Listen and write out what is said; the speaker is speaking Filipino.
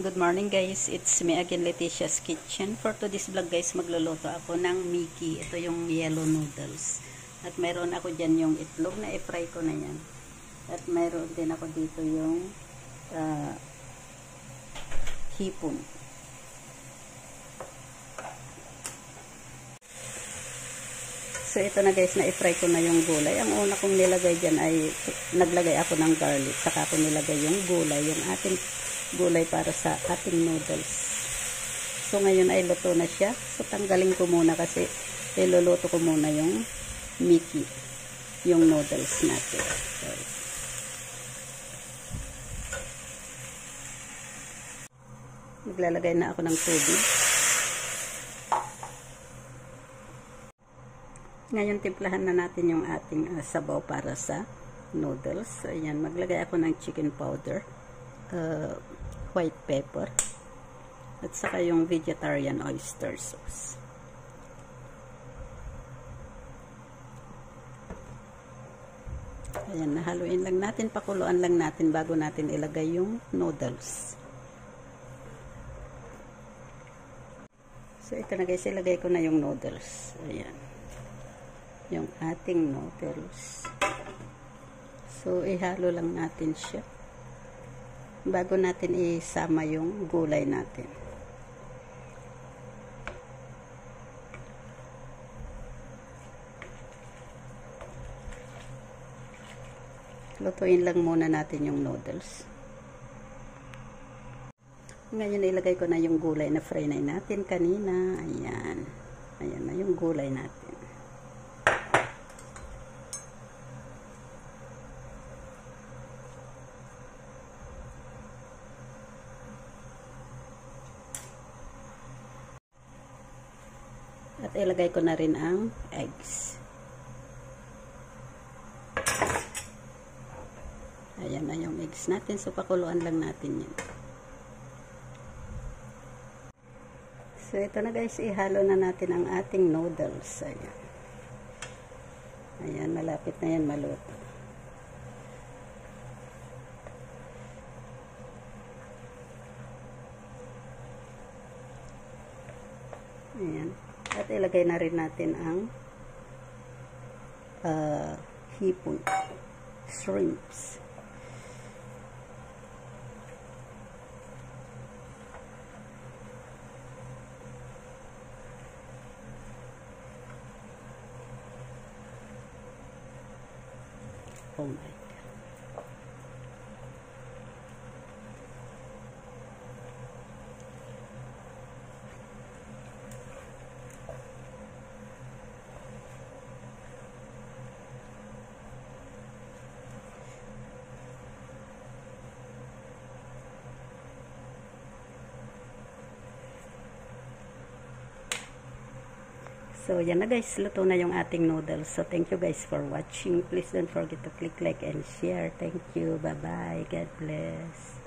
Good morning guys, it's me again, Leticia's Kitchen. For today's vlog guys, magluluto ako ng Mickey. Ito yung yellow noodles. At mayroon ako dyan yung itlog na i-fry ko na yan. At mayroon din ako dito yung hipon. So ito na guys, na i-fry ko na yung gulay. Ang una kong nilagay dyan ay naglagay ako ng garlic. Saka ko nilagay yung gulay, yung ating gulay para sa ating noodles. So ngayon ay luto na siya. So tanggalin ko muna kasi iluluto ko muna yung Mickey, yung noodles natin. So, maglalagay na ako ng tubig. Ngayon timplahan na natin yung ating sabaw para sa noodles. So ayan, maglagay ako ng chicken powder, white pepper, at saka yung vegetarian oyster sauce. Ayan, nahaluin lang natin, pakuluan lang natin bago natin ilagay yung noodles. So ito na guys, ilagay ko na yung noodles. Ayan, yung ating noodles. So ihalo lang natin siya bago natin isama yung gulay natin. Lutuin lang muna natin yung noodles. Ngayon ilagay ko na yung gulay na fry na natin kanina. Ayan. Ayan na yung gulay natin. At ilagay ko na rin ang eggs. Ayan na yung eggs natin. So, pakuluan lang natin yun. So, ito na guys. Ihalo na natin ang ating noodles. Ayan. Ayan, malapit na yan maluto. Ayan. At ilagay na rin natin ang hipon, shrimps. Oh my God. So, yan na guys. Luto na yung ating noodles. So, thank you guys for watching. Please don't forget to click like and share. Thank you. Bye-bye. God bless.